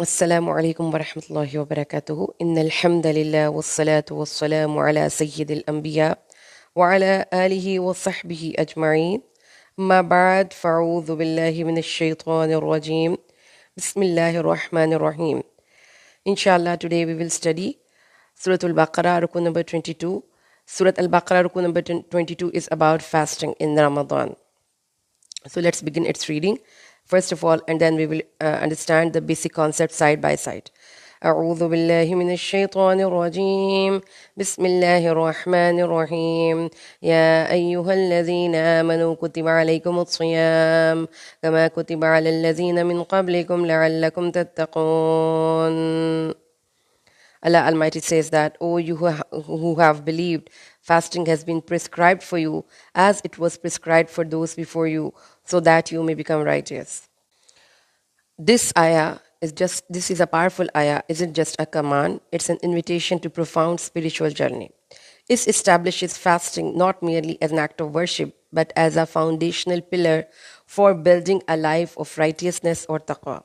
Assalamu alaikum wa rahmatullahi wa barakatuhu. Inna alhamdulillah wa salatu wa salamu ala sayyidil anbiya wa ala alihi wa sahbihi ajma'in. Ma ba'd fa'udhu billahi minash shaitanir rajim. Bismillahir rahmanir rahim. Inshallah, today we will study Surah Al-Baqarah, Ruku number 22. Surah Al-Baqarah, Ruku number 22 is about fasting in Ramadan. So let's begin its reading first of all, and then we will understand the basic concept side by side. أعوذ بالله من الشيطان الرجيم بسم الله الرحمن الرحيم يا أيها الذين آمنوا كتب عليكم الصيام كما كتب على الذين من قبلكم لعلكم تتقون. Allah Almighty says that, O you who have believed, fasting has been prescribed for you as it was prescribed for those before you, so that you may become righteous. This is a powerful ayah, isn't just a command, it's an invitation to profound spiritual journey. It establishes fasting not merely as an act of worship, but as a foundational pillar for building a life of righteousness or taqwa.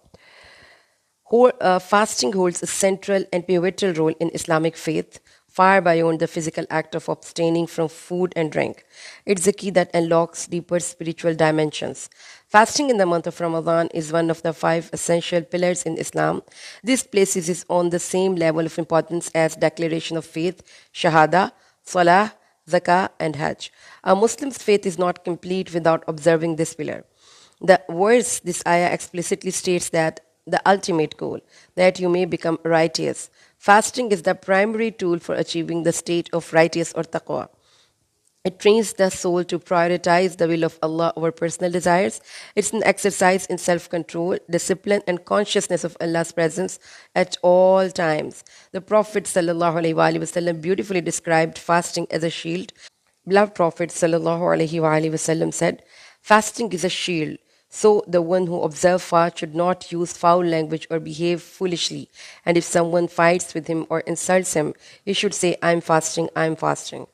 Fasting holds a central and pivotal role in Islamic faith, far beyond the physical act of abstaining from food and drink. It's a key that unlocks deeper spiritual dimensions. Fasting in the month of Ramadan is one of the 5 essential pillars in Islam. This places it on the same level of importance as declaration of faith, shahada, salah, zakah, and hajj. A Muslim's faith is not complete without observing this pillar. The verse, this ayah explicitly states that the ultimate goal, that you may become righteous. Fasting is the primary tool for achieving the state of righteous or taqwa. It trains the soul to prioritize the will of Allah over personal desires. It's an exercise in self-control, discipline, and consciousness of Allah's presence at all times. The Prophet ﷺ beautifully described fasting as a shield. Beloved Prophet ﷺ said, fasting is a shield. So the one who observes fast should not use foul language or behave foolishly. And if someone fights with him or insults him, he should say, I'm fasting, I'm fasting.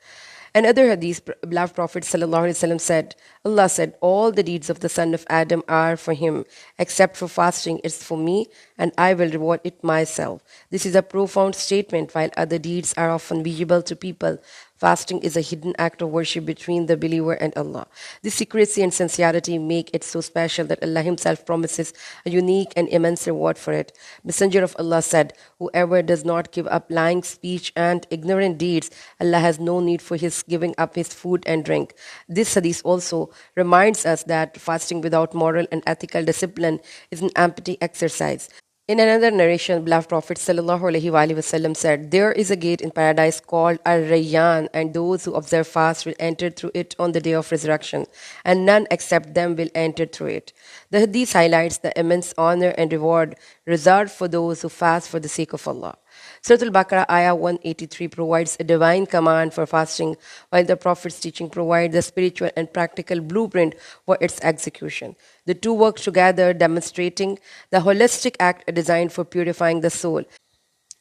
Another hadith, beloved Prophet ﷺ said, Allah said, all the deeds of the son of Adam are for him, except for fasting, it's for me, and I will reward it myself. This is a profound statement. While other deeds are often visible to people, fasting is a hidden act of worship between the believer and Allah. This secrecy and sincerity make it so special that Allah Himself promises a unique and immense reward for it. Messenger of Allah said, whoever does not give up lying speech and ignorant deeds, Allah has no need for his giving up his food and drink. This hadith also reminds us that fasting without moral and ethical discipline is an empty exercise. In another narration, beloved Prophet ﷺ said, there is a gate in paradise called Ar-Rayyan, and those who observe fast will enter through it on the day of resurrection, and none except them will enter through it. The hadith highlights the immense honor and reward reserved for those who fast for the sake of Allah. Surah Al-Baqarah Ayah 183 provides a divine command for fasting, while the Prophet's teaching provides the spiritual and practical blueprint for its execution. The two work together, demonstrating the holistic act designed for purifying the soul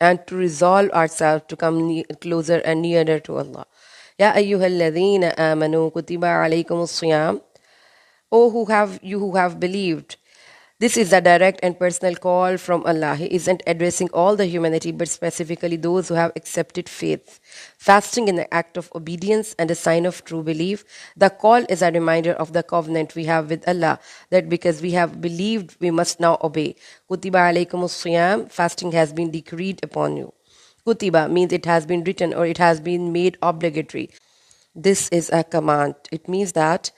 and to resolve ourselves to come closer and nearer to Allah. Ya ayyuhalladhina amanu kutiba alaykumus siyam. O you who have believed. This is a direct and personal call from Allah. He isn't addressing all the humanity, but specifically those who have accepted faith. Fasting is an act of obedience and a sign of true belief. The call is a reminder of the covenant we have with Allah, that because we have believed, we must now obey. Kutiba alaykumus siyam, fasting has been decreed upon you. Kutiba means it has been written or it has been made obligatory. This is a command. It means that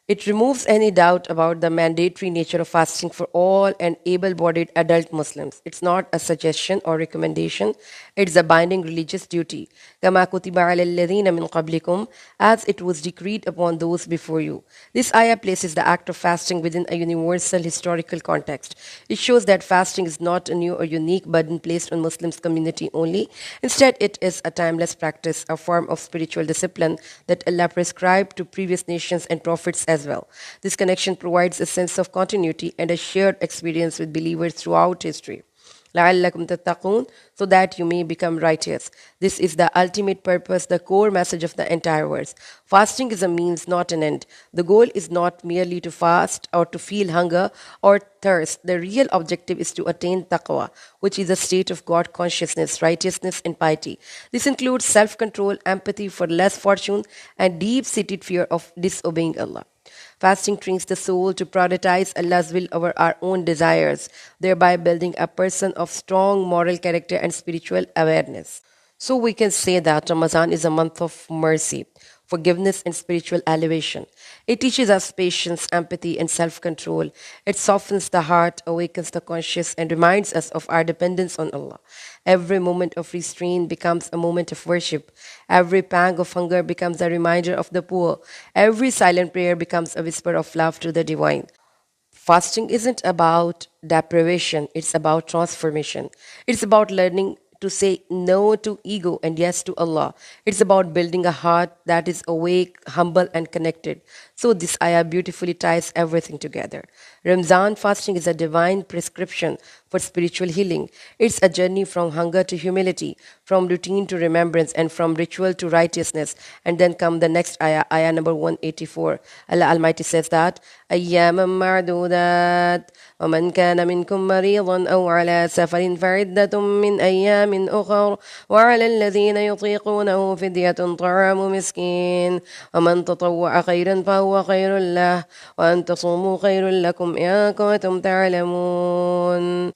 it removes any doubt about the mandatory nature of fasting for all and able-bodied adult Muslims. It's not a suggestion or recommendation. It's a binding religious duty. كَمَا كُتِبَ عَلَى الَّذِينَ مِنْ قَبْلِكُمْ, as it was decreed upon those before you. This ayah places the act of fasting within a universal historical context. It shows that fasting is not a new or unique burden placed on Muslims community only. Instead, it is a timeless practice, a form of spiritual discipline that Allah prescribed to previous nations and prophets as well. This connection provides a sense of continuity and a shared experience with believers throughout history. لَعَلَّكُمْ تَتَّقُونَ, so that you may become righteous. This is the ultimate purpose, the core message of the entire verse. Fasting is a means, not an end. The goal is not merely to fast or to feel hunger or thirst. The real objective is to attain taqwa, which is a state of God consciousness, righteousness, and piety. This includes self control, empathy for less fortune, and deep seated fear of disobeying Allah. Fasting trains the soul to prioritize Allah's will over our own desires, thereby building a person of strong moral character and spiritual awareness. So we can say that Ramadan is a month of mercy, forgiveness, and spiritual elevation. It teaches us patience, empathy, and self control. It softens the heart, awakens the conscience, and reminds us of our dependence on Allah. Every moment of restraint becomes a moment of worship. Every pang of hunger becomes a reminder of the poor. Every silent prayer becomes a whisper of love to the divine. Fasting isn't about deprivation, it's about transformation. It's about learning to say no to ego and yes to Allah. It's about building a heart that is awake, humble, and connected. So, this ayah beautifully ties everything together. Ramzan fasting is a divine prescription for spiritual healing. It's a journey from hunger to humility, from routine to remembrance, and from ritual to righteousness. And then come the next ayah, ayah number 184. Allah Almighty says that, أياما معدودات ومن كان منكم مريضا أو على سفر فعدة من أيام أخر وعلى الذين يطيقونه فدية طعام مسكين ومن تطوع خيرا فهو خير له وأن تصوموا خير لكم إن كنتم تعلمون.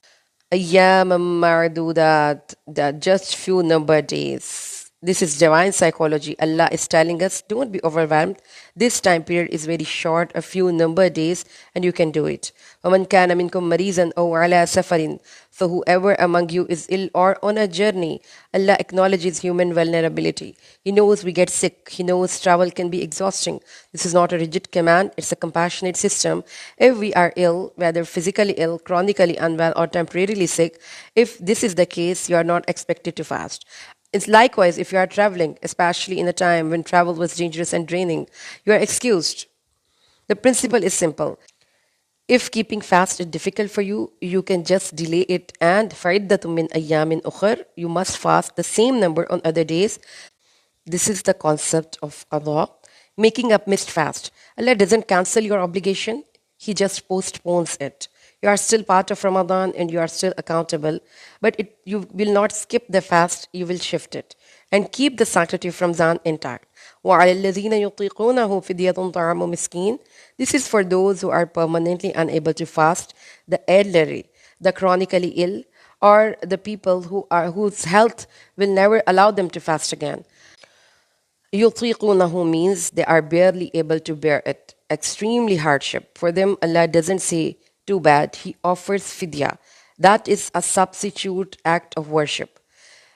أياما معدودات, that just few number days. This is divine psychology. Allah is telling us, don't be overwhelmed. This time period is very short, a few number days, and you can do it. وَمَنْ كَانَ مِنْكُمْ مَرِيضًا أَوْ عَلَى سَفَرٍ. So whoever among you is ill or on a journey, Allah acknowledges human vulnerability. He knows we get sick. He knows travel can be exhausting. This is not a rigid command. It's a compassionate system. If we are ill, whether physically ill, chronically unwell, or temporarily sick, if this is the case, you are not expected to fast. It's likewise if you are traveling, especially in a time when travel was dangerous and draining, you are excused. The principle is simple. If keeping fast is difficult for you, you can just delay it, and فَعِدَّةٌ مِّنْ أَيَّامٍ أُخَرٍ, you must fast the same number on other days. This is the concept of Allah, making up missed fast. Allah doesn't cancel your obligation, He just postpones it. You are still part of Ramadan and you are still accountable, but you will not skip the fast, you will shift it and keep the sanctity of Ramadan intact. وَعَلَى الَّذِينَ يُطِيقُونَهُ فِدْيَةٌ طَعَامُ مِسْكِينٍ. This is for those who are permanently unable to fast, the elderly, the chronically ill, or the people whose health will never allow them to fast again. يُطِيقُونَهُ means they are barely able to bear it. Extremely hardship. For them, Allah doesn't say, too bad, He offers fidya. That is a substitute act of worship.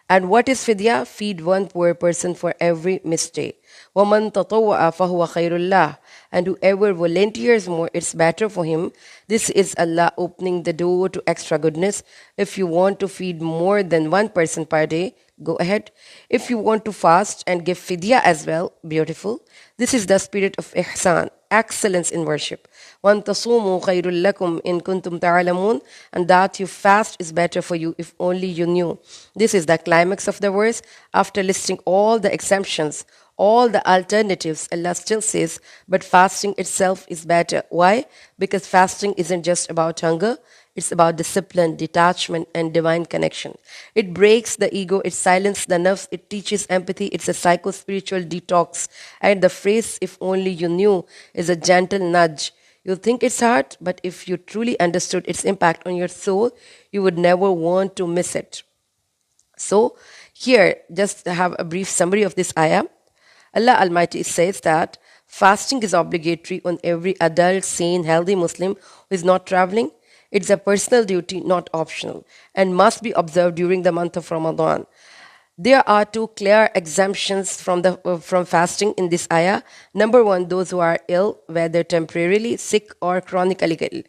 And what is fidya? Feed one poor person for every mistake. وَمَنْ تَطَوَّأَ فَهُوَ خَيْرٌ لَهُ. And whoever volunteers more, it's better for him. This is Allah opening the door to extra goodness. If you want to feed more than one person per day, go ahead. If you want to fast and give fidya as well, beautiful. This is the spirit of ihsan, excellence in worship. وَأَن تَصُومُوا خَيْرٌ لَكُمْ إِن كُنْتُمْ تَعْلَمُونَ. And that you fast is better for you if only you knew. This is the climax of the verse. After listing all the exemptions, all the alternatives, Allah still says, but fasting itself is better. Why? Because fasting isn't just about hunger. It's about discipline, detachment, and divine connection. It breaks the ego, it silences the nerves, it teaches empathy, it's a psycho-spiritual detox. And the phrase, if only you knew, is a gentle nudge. You think it's hard, but if you truly understood its impact on your soul, you would never want to miss it. So, here, just to have a brief summary of this ayah. Allah Almighty says that fasting is obligatory on every adult, sane, healthy Muslim who is not traveling. It's a personal duty, not optional, and must be observed during the month of Ramadan. There are two clear exemptions from fasting in this ayah. Number one, those who are ill, whether temporarily sick or chronically ill.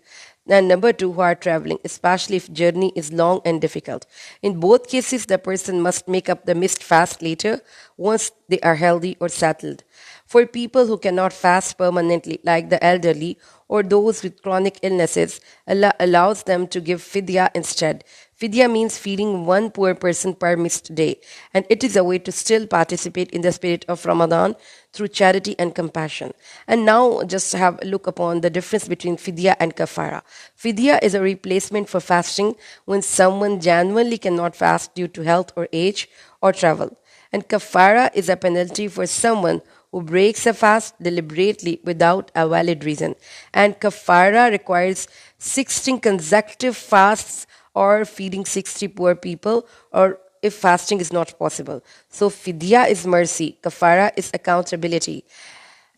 And number two, who are traveling, especially if journey is long and difficult. In both cases, the person must make up the missed fast later once they are healthy or settled. For people who cannot fast permanently, like the elderly or those with chronic illnesses, Allah allows them to give fidya instead. Fidya means feeding one poor person per missed day, and it is a way to still participate in the spirit of Ramadan through charity and compassion. And now, just have a look upon the difference between fidya and kafara. Fidya is a replacement for fasting when someone genuinely cannot fast due to health or age or travel. And kafara is a penalty for someone who breaks a fast deliberately without a valid reason. And kafara requires 16 consecutive fasts or feeding 60 poor people, or if fasting is not possible. So fidya is mercy, kafara is accountability.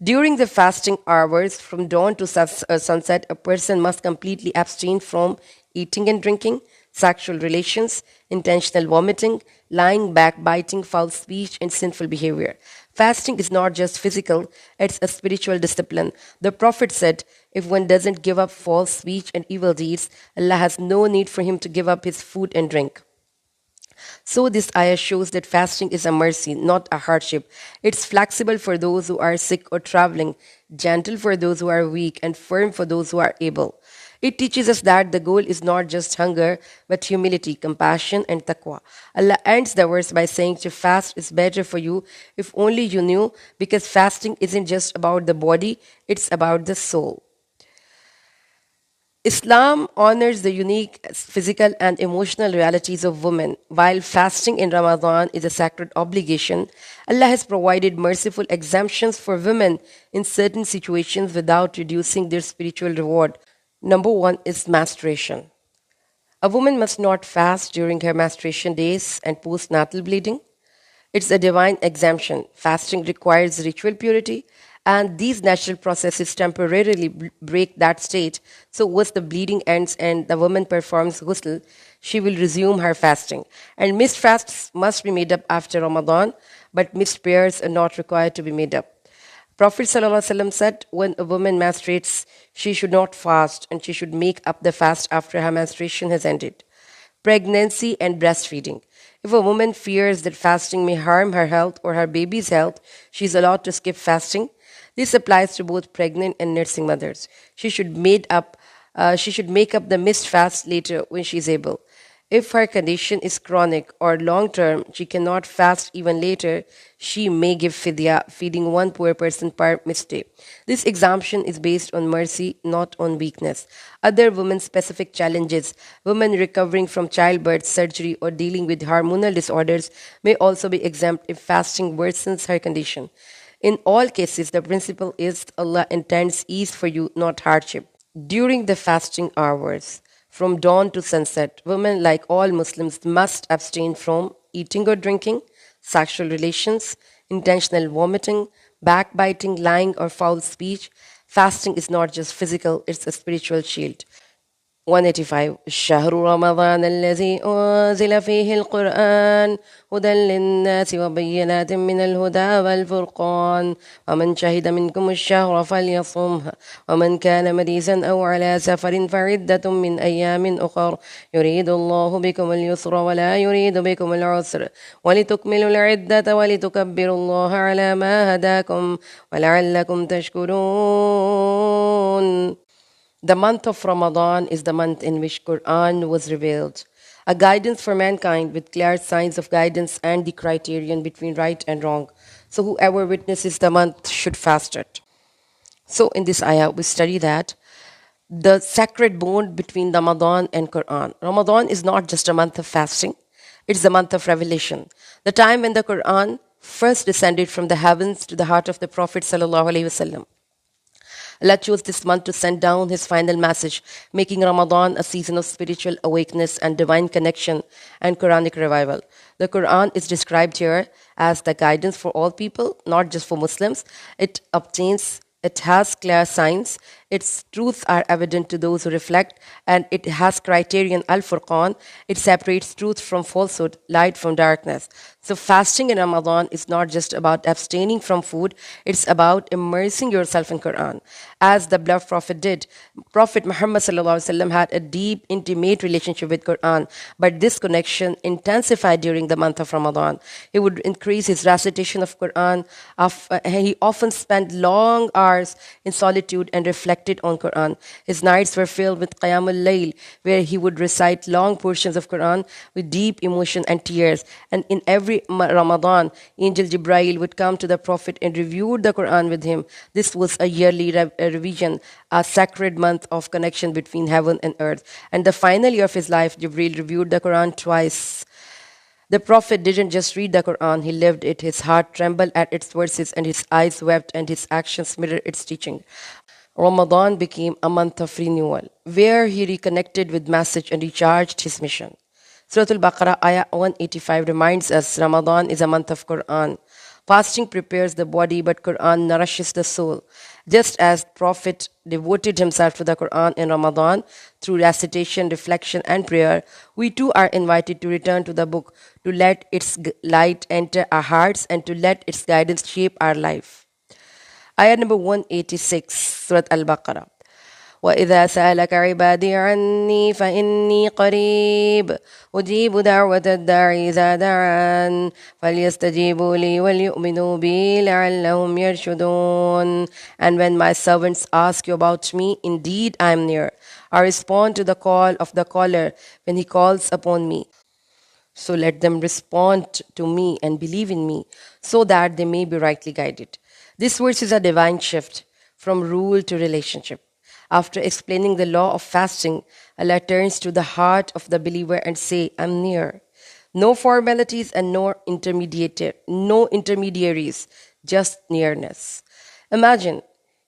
During the fasting hours from dawn to sunset, a person must completely abstain from eating and drinking, sexual relations, intentional vomiting, lying, backbiting, foul speech, and sinful behavior. Fasting is not just physical, it's a spiritual discipline. The Prophet said, if one doesn't give up false speech and evil deeds, Allah has no need for him to give up his food and drink. So this ayah shows that fasting is a mercy, not a hardship. It's flexible for those who are sick or traveling, gentle for those who are weak, and firm for those who are able. It teaches us that the goal is not just hunger, but humility, compassion, and taqwa. Allah ends the verse by saying to fast is better for you if only you knew, because fasting isn't just about the body, it's about the soul. Islam honors the unique physical and emotional realities of women. While fasting in Ramadan is a sacred obligation, Allah has provided merciful exemptions for women in certain situations without reducing their spiritual reward. Number one is menstruation. A woman must not fast during her menstruation days and postnatal bleeding. It's a divine exemption. Fasting requires ritual purity, and these natural processes temporarily break that state. So, once the bleeding ends and the woman performs ghusl, she will resume her fasting. And missed fasts must be made up after Ramadan, but missed prayers are not required to be made up. Prophet ﷺ said, when a woman menstruates, she should not fast and she should make up the fast after her menstruation has ended. Pregnancy and breastfeeding. If a woman fears that fasting may harm her health or her baby's health, she is allowed to skip fasting. This applies to both pregnant and nursing mothers. She should make up the missed fast later when she is able. If her condition is chronic or long term, she cannot fast even later, she may give fidya, feeding one poor person per missed day. This exemption is based on mercy, not on weakness. Other women specific challenges, women recovering from childbirth, surgery, or dealing with hormonal disorders, may also be exempt if fasting worsens her condition. In all cases, the principle is Allah intends ease for you, not hardship. During the fasting hours, from dawn to sunset, women, like all Muslims, must abstain from eating or drinking, sexual relations, intentional vomiting, backbiting, lying, or foul speech. Fasting is not just physical, it's a spiritual shield. 185 شهر رمضان الذي أنزل فيه القرآن هدى للناس وبينات من الهدى والفرقان ومن شهد منكم الشهر فليصمه ومن كان مريضا أو على سفر فعدة من أيام أخر يريد الله بكم اليسر ولا يريد بكم العسر ولتكملوا العدة ولتكبروا الله على ما هداكم ولعلكم تشكرون. The month of Ramadan is the month in which Quran was revealed, a guidance for mankind with clear signs of guidance and the criterion between right and wrong. So whoever witnesses the month should fast it. So in this ayah, we study that the sacred bond between Ramadan and Quran. Ramadan is not just a month of fasting, it's the month of revelation, the time when the Quran first descended from the heavens to the heart of the Prophet sallallahu alaihi wasallam. Allah chose this month to send down His final message, making Ramadan a season of spiritual awakeness and divine connection and Quranic revival. The Quran is described here as the guidance for all people, not just for Muslims. It has clear signs, its truths are evident to those who reflect, and it has criterion al-Furqan. It separates truth from falsehood, light from darkness. So fasting in Ramadan is not just about abstaining from food, it's about immersing yourself in Quran. As the beloved Prophet did, Prophet Muhammad ﷺ had a deep, intimate relationship with Quran, but this connection intensified during the month of Ramadan. He would increase his recitation of Quran. He often spent long hours in solitude and reflecting reflected on Quran. His nights were filled with Qiyamul Layl, where he would recite long portions of Quran with deep emotion and tears. And in every Ramadan, Angel Jibrail would come to the Prophet and review the Quran with him. This was a yearly revision, a sacred month of connection between heaven and earth. And the final year of his life, Jibril reviewed the Quran twice. The Prophet didn't just read the Quran, he lived it. His heart trembled at its verses, and his eyes wept, and his actions mirrored its teaching. Ramadan became a month of renewal, where he reconnected with message and recharged his mission. Surah Al-Baqarah, Ayah 185 reminds us Ramadan is a month of Quran. Fasting prepares the body, but Quran nourishes the soul. Just as Prophet devoted himself to the Quran in Ramadan through recitation, reflection, and prayer, we too are invited to return to the book, to let its light enter our hearts, and to let its guidance shape our life. Ayah number 186, Surah Al-Baqarah. وإذا سألك عبادي عني فإني قريب أجيب دعوة الداعي إذا دعان فليستجيبوا لي وليؤمنوا بي لعلهم يرشدون. And when my servants ask you about me, indeed I am near. I respond to the call of the caller when he calls upon me. So let them respond to me and believe in me, so that they may be rightly guided. This verse is a divine shift from rule to relationship. After explaining the law of fasting, Allah turns to the heart of the believer and say, I'm near. No formalities and no intermediaries, just nearness. Imagine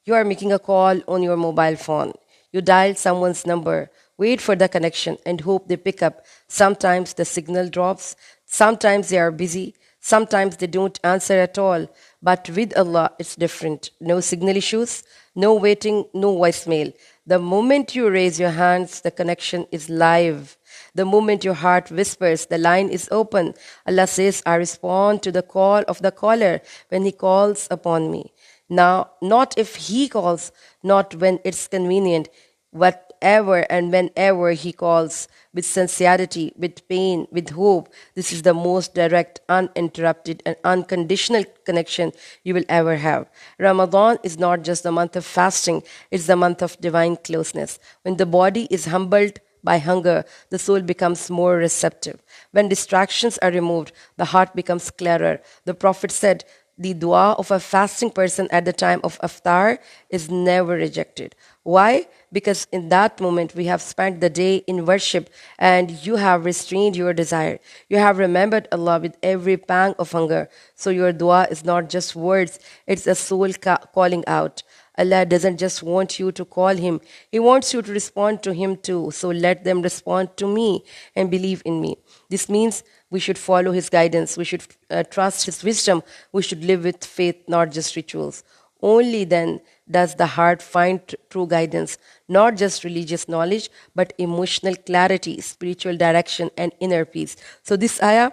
you are making a call on your mobile phone. You dial someone's number, wait for the connection, and hope they pick up. Sometimes the signal drops, sometimes they are busy, sometimes they don't answer at all. But with Allah, it's different. No signal issues, no waiting, no voicemail. The moment you raise your hands, the connection is live. The moment your heart whispers, the line is open. Allah says, I respond to the call of the caller when he calls upon me. Now, not if he calls, not when it's convenient, whatever and whenever he calls, with sincerity, with pain, with hope. This is the most direct, uninterrupted, and unconditional connection you will ever have. Ramadan is not just the month of fasting, it's the month of divine closeness. When the body is humbled by hunger, the soul becomes more receptive. When distractions are removed, the heart becomes clearer. The Prophet said, the dua of a fasting person at the time of iftar is never rejected. Why? Because in that moment we have spent the day in worship and you have restrained your desire. You have remembered Allah with every pang of hunger. So your dua is not just words, it's a soul calling out. Allah doesn't just want you to call Him, He wants you to respond to Him too. So let them respond to me and believe in me. This means we should follow His guidance, we should trust His wisdom, we should live with faith, not just rituals. Only then does the heart find true guidance, not just religious knowledge, but emotional clarity, spiritual direction, and inner peace. So this ayah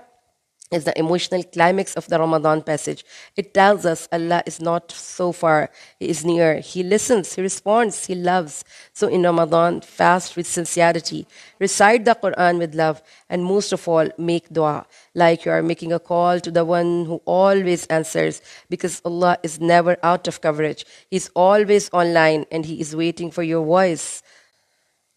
is the emotional climax of the Ramadan passage. It tells us Allah is not so far, He is near. He listens, He responds, He loves. So in Ramadan, fast with sincerity, recite the Quran with love, and most of all, make dua, like you are making a call to the one who always answers, because Allah is never out of coverage. He's always online, and He is waiting for your voice.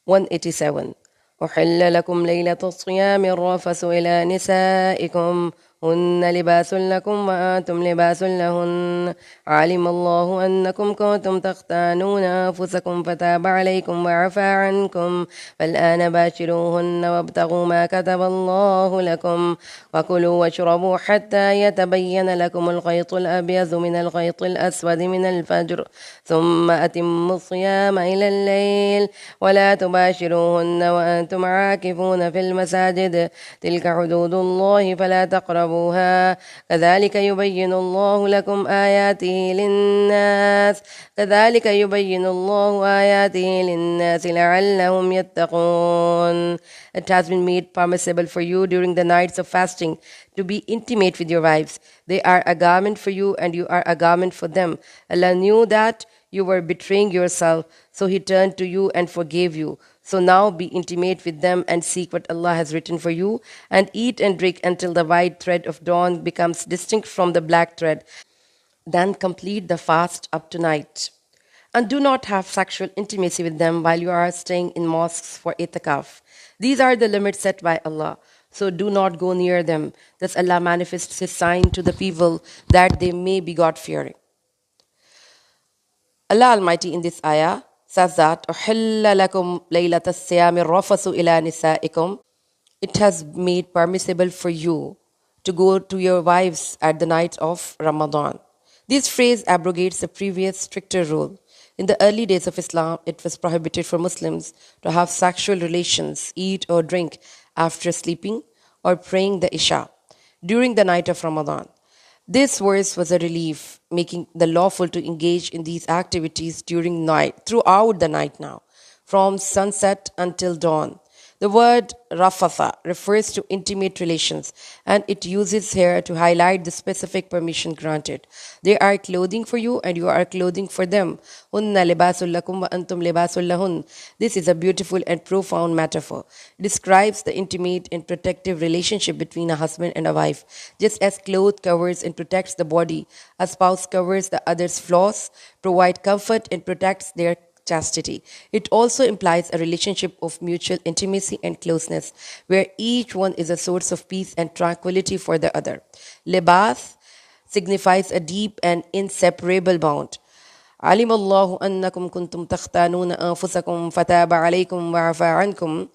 187. أحل لكم ليلة الصيام الرفث إلى نسائكم هن لباس لكم وأنتم لباس لهن علم الله أنكم كنتم تختانون أنفسكم فتاب عليكم وعفى عنكم فالآن باشروهن وابتغوا ما كتب الله لكم وكلوا واشربوا حتى يتبين لكم الخيط الأبيض من الخيط الأسود من الفجر ثم أتموا الصيام إلى الليل ولا تباشروهن وأنتم عاكفون في المساجد تلك حدود الله فلا تقربوا كذلك يبين الله لكم آياته للناس لعلهم يتقون. It has been made permissible for you during the nights of fasting to be intimate with your wives. They are a garment for you and you are a garment for them. Allah knew that you were betraying yourself, so He turned to you and forgave you. So now be intimate with them and seek what Allah has written for you, and eat and drink until the white thread of dawn becomes distinct from the black thread. Then complete the fast up to night. And do not have sexual intimacy with them while you are staying in mosques for itikaf. These are the limits set by Allah. So do not go near them. Thus Allah manifests His sign to the people that they may be God-fearing. Allah Almighty in this ayah says that أُحِلَّ لَكُمْ لَيْلَةَ الصِّيَامِ الرَّفَثُ إِلَى نِسَائِكُمْ. It has made permissible for you to go to your wives at the night of Ramadan. This phrase abrogates a previous stricter rule. In the early days of Islam, it was prohibited for Muslims to have sexual relations, eat or drink after sleeping or praying the Isha during the night of Ramadan. This verse was a relief, making the lawful to engage in these activities during night, throughout the night now, from sunset until dawn. The word rafatha refers to intimate relations, and it uses here to highlight the specific permission granted. They are clothing for you and you are clothing for them. Hunna libasul lakum wa antum libasul lahun. This is a beautiful and profound metaphor. It describes the intimate and protective relationship between a husband and a wife. Just as cloth covers and protects the body, a spouse covers the other's flaws, provide comfort and protects their chastity. It also implies a relationship of mutual intimacy and closeness, where each one is a source of peace and tranquility for the other. Libas signifies a deep and inseparable bond. علم الله أنكم كنتم تختانون أنفسكم فتاب عليكم وعفى عنكم.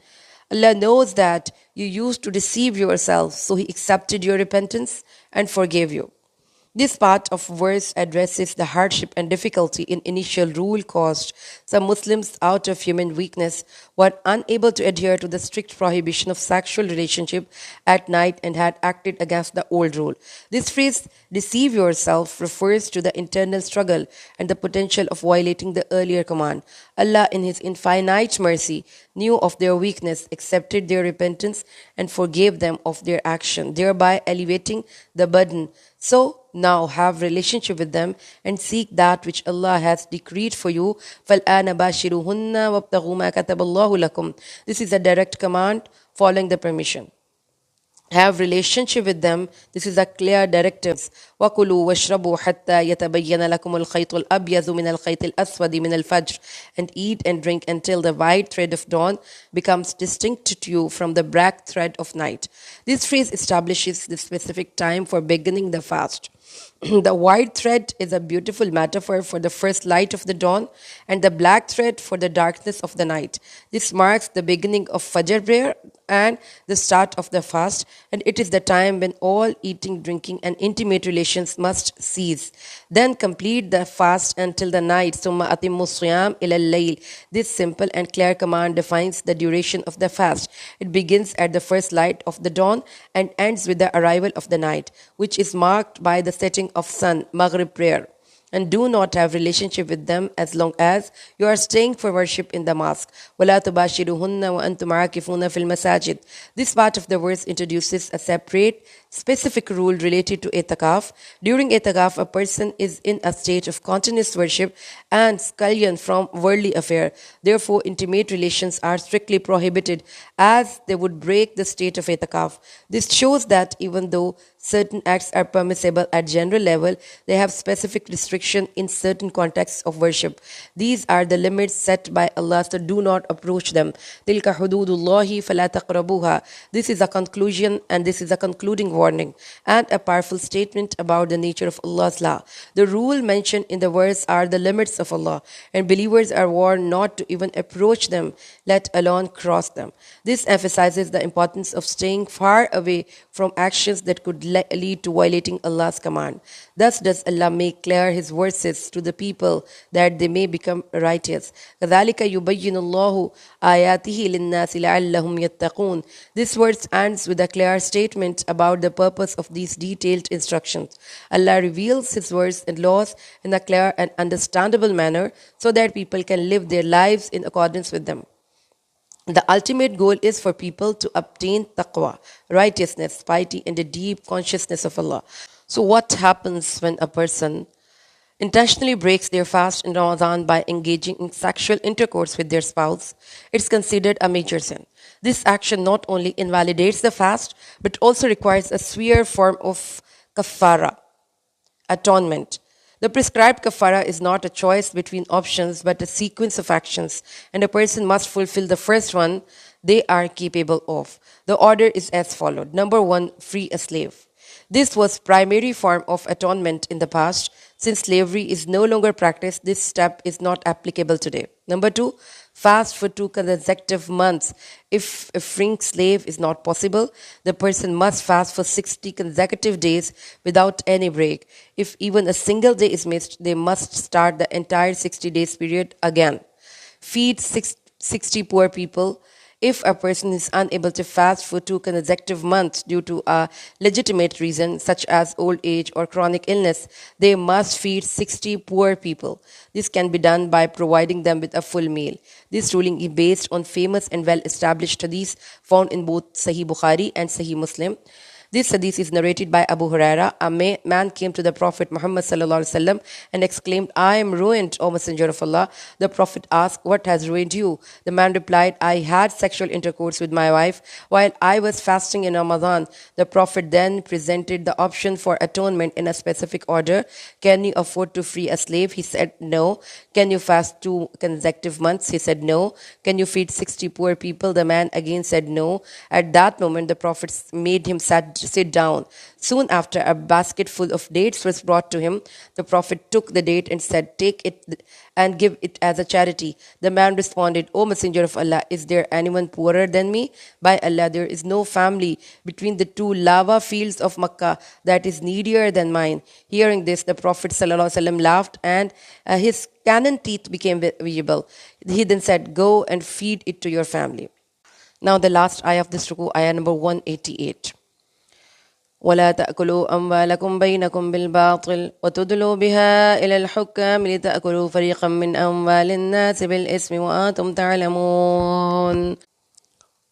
Allah knows that you used to deceive yourselves, so He accepted your repentance and forgave you. This part of verse addresses the hardship and difficulty in initial rule caused. Some Muslims, out of human weakness, were unable to adhere to the strict prohibition of sexual relationship at night and had acted against the old rule. This phrase, deceive yourself, refers to the internal struggle and the potential of violating the earlier command. Allah, in His infinite mercy, knew of their weakness, accepted their repentance, and forgave them of their action, thereby alleviating the burden. So, now have relationship with them and seek that which Allah has decreed for you. فَالْآنَ بَاشِرُهُنَّ وَابْتَغُوا مَا كَتَبَ اللَّهُ لَكُمْ. This is a direct command following the permission. Have relationship with them. This is a clear directive. وَكُلُوا وَاشْرَبُوا حَتَّى يَتَبَيَّنَ لَكُمُ الْخَيْطُ الْأَبْيَضُ مِنَ الْخَيْطِ الْأَسْوَدِ مِنَ الْفَجْرِ. And eat and drink until the white thread of dawn becomes distinct to you from the black thread of night. This phrase establishes the specific time for beginning the fast. The white thread is a beautiful metaphor for the first light of the dawn and the black thread for the darkness of the night. This marks the beginning of Fajr prayer and the start of the fast, and it is the time when all eating, drinking, and intimate relations must cease. Then complete the fast until the night. Summa atimmu siyam ila al-layl. This simple and clear command defines the duration of the fast. It begins at the first light of the dawn and ends with the arrival of the night, which is marked by the setting of sun, Maghrib prayer. And do not have relationship with them as long as you are staying for worship in the mosque. وَلَا تُبَاشِرُهُنَّ وَأَنْتُمْ عَاكِفُونَ فِي الْمَسَاجِدِ. This part of the verse introduces a separate, specific rule related to itikaf. During itikaf, a person is in a state of continuous worship and scullion from worldly affair. Therefore, intimate relations are strictly prohibited as they would break the state of itikaf. This shows that even though certain acts are permissible at general level, they have specific restriction in certain contexts of worship. These are the limits set by Allah, so do not approach them. تِلْكَ حُدُودُ اللَّهِ فَلَا تَقْرَبُوهَا. This is a conclusion and this is a concluding warning and a powerful statement about the nature of Allah's law. The rule mentioned in the verse are the limits of Allah, and believers are warned not to even approach them, let alone cross them. This emphasizes the importance of staying far away from actions that could lead to violating Allah's command. Thus does Allah make clear His verses to the people that they may become righteous. كَذَلِكَ يُبَيِّنُ اللَّهُ آيَاتِهِ لِلنَّاسِ لَعَلَّهُمْ يَتَّقُونَ. This verse ends with a clear statement about the purpose of these detailed instructions. Allah reveals His words and laws in a clear and understandable manner so that people can live their lives in accordance with them. The ultimate goal is for people to obtain taqwa, righteousness, piety, and a deep consciousness of Allah. So what happens when a person intentionally breaks their fast in Ramadan by engaging in sexual intercourse with their spouse? It's considered a major sin. This action not only invalidates the fast, but also requires a severe form of kafara, atonement. The prescribed kafara is not a choice between options but a sequence of actions, and a person must fulfill the first one they are capable of. The order is as followed. Number one, free a slave. This was primary form of atonement in the past. Since slavery is no longer practiced, this step is not applicable today. Number two, fast for 2 consecutive months. If a freeing slave is not possible, the person must fast for 60 consecutive days without any break. If even a single day is missed, they must start the entire 60 days period again. Feed 60 poor people. If a person is unable to fast for 2 consecutive months due to a legitimate reason, such as old age or chronic illness, they must feed 60 poor people. This can be done by providing them with a full meal. This ruling is based on famous and well-established hadiths found in both Sahih Bukhari and Sahih Muslim. This hadith is narrated by Abu Huraira. A man came to the Prophet Muhammad sallallahu alaihi wasallam and exclaimed, "I am ruined, O Messenger of Allah." The Prophet asked, "What has ruined you?" The man replied, "I had sexual intercourse with my wife while I was fasting in Ramadan." The Prophet then presented the option for atonement in a specific order. "Can you afford to free a slave?" He said, "No." "Can you fast 2 consecutive months?" He said, "No." "Can you feed 60 poor people?" The man again said, "No." At that moment, the Prophet made him sit down. Soon after, a basket full of dates was brought to him. The Prophet took the date and said, "Take it and give it as a charity." The man responded, "O Messenger of Allah, is there anyone poorer than me? By Allah, there is no family between the two lava fields of Makkah that is needier than mine." Hearing this, the Prophet ﷺ laughed and his cannon teeth became visible. He then said, "Go and feed it to your family." Now the last ayah of this ruku, ayah number 188. ولا تأكلوا أموالكم بينكم بالباطل وتدلوا بها إلى الحكام لتأكلوا فريقا من أموال الناس بالإثم وأنتم تعلمون.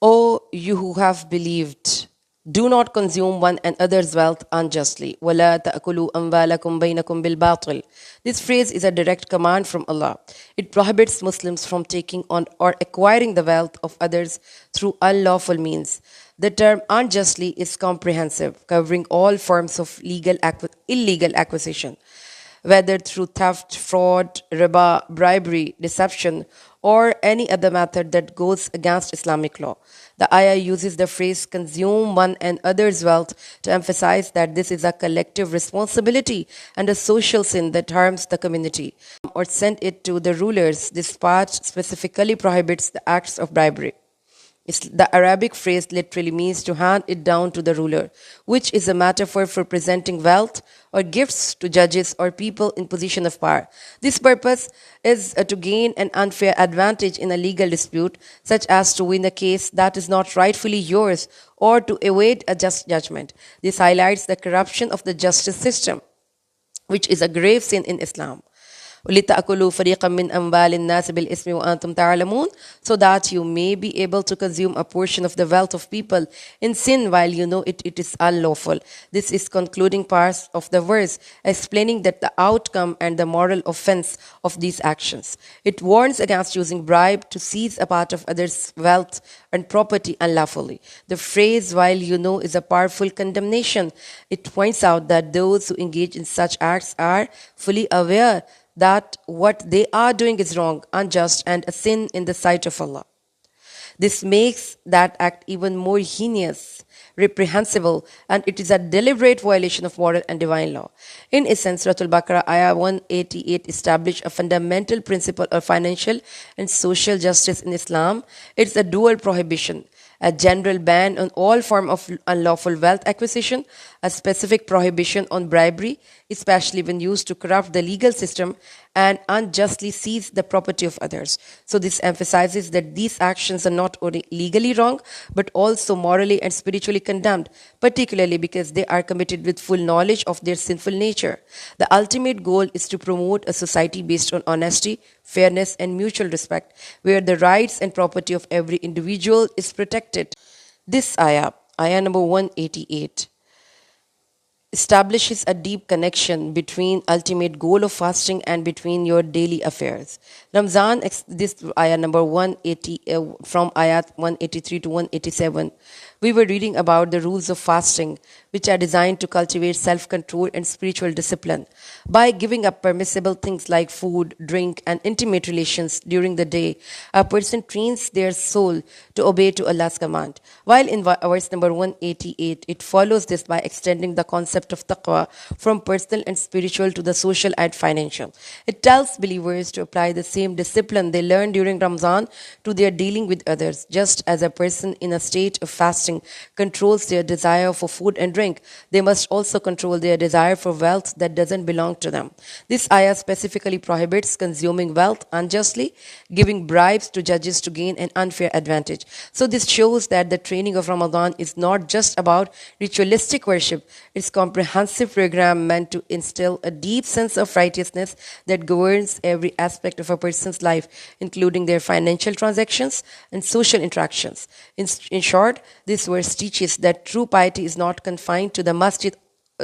O you who have believed, do not consume one another's wealth unjustly. وَلَا تَأْكُلُوا أَمْوَالَكُمْ بَيْنَكُمْ بِالْبَاطِلِ. This phrase is a direct command from Allah. It prohibits Muslims from taking on or acquiring the wealth of others through unlawful means. The term unjustly is comprehensive, covering all forms of illegal acquisition, whether through theft, fraud, riba, bribery, deception, or any other method that goes against Islamic law. The ayah uses the phrase consume one another's wealth to emphasize that this is a collective responsibility and a social sin that harms the community, or send it to the rulers. This part specifically prohibits the acts of bribery. The Arabic phrase literally means to hand it down to the ruler, which is a metaphor for presenting wealth or gifts to judges or people in position of power. This purpose is to gain an unfair advantage in a legal dispute, such as to win a case that is not rightfully yours or to evade a just judgment. This highlights the corruption of the justice system, which is a grave sin in Islam. لِتَأْكُلُوا فَرِيقًا مِّنْ أَمْوَالِ النَّاسِ بِالْإِثْمِ وَأَنْتُمْ تَعْلَمُونَ, so that you may be able to consume a portion of the wealth of people in sin while you know it is unlawful. This is concluding parts of the verse, explaining that the outcome and the moral offense of these actions. It warns against using bribe to seize a part of others' wealth and property unlawfully. The phrase "while you know" is a powerful condemnation. It points out that those who engage in such acts are fully aware that what they are doing is wrong, unjust, and a sin in the sight of Allah. This makes that act even more heinous, reprehensible, and it is a deliberate violation of moral and divine law. In essence, Surah Al-Baqarah, Ayah 188 established a fundamental principle of financial and social justice in Islam. It's a dual prohibition: a general ban on all form of unlawful wealth acquisition, a specific prohibition on bribery, especially when used to corrupt the legal system and unjustly seize the property of others. So this emphasizes that these actions are not only legally wrong, but also morally and spiritually condemned, particularly because they are committed with full knowledge of their sinful nature. The ultimate goal is to promote a society based on honesty, fairness, and mutual respect, where the rights and property of every individual is protected. This ayah, ayah number 188, establishes a deep connection between ultimate goal of fasting and between your daily affairs. This ayah number 180, from ayat 183 to 187, we were reading about the rules of fasting, which are designed to cultivate self control and spiritual discipline. By giving up permissible things like food, drink, and intimate relations during the day, a person trains their soul to obey to Allah's command. While in verse number 188, it follows this by extending the concept of taqwa from personal and spiritual to the social and financial. It tells believers to apply the same discipline they learned during Ramadan to their dealing with others, just as a person in a state of fasting controls their desire for food and drink. They must also control their desire for wealth that doesn't belong to them. This ayah specifically prohibits consuming wealth unjustly, giving bribes to judges to gain an unfair advantage. So this shows that the training of Ramadan is not just about ritualistic worship. It's a comprehensive program meant to instill a deep sense of righteousness that governs every aspect of a person's life, including their financial transactions and social interactions. In short, this verse teaches that true piety is not confined to the masjid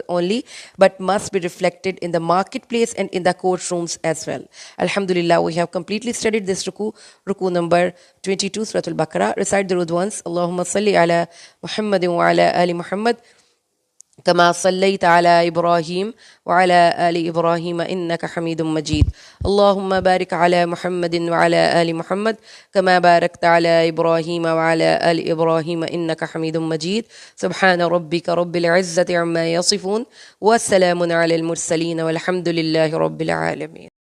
only, but must be reflected in the marketplace and in the courtrooms as well. Alhamdulillah, we have completely studied this ruku number 22, Surah Al-Baqarah. Recite the Rud once. Allahumma salli ala Muhammadin wa ala ali Muhammad. كما صليت على إبراهيم وعلى آل إبراهيم إنك حميد مجيد اللهم بارك على محمد وعلى آل محمد كما باركت على إبراهيم وعلى آل إبراهيم إنك حميد مجيد سبحان ربك رب العزة عما يصفون والسلام على المرسلين والحمد لله رب العالمين.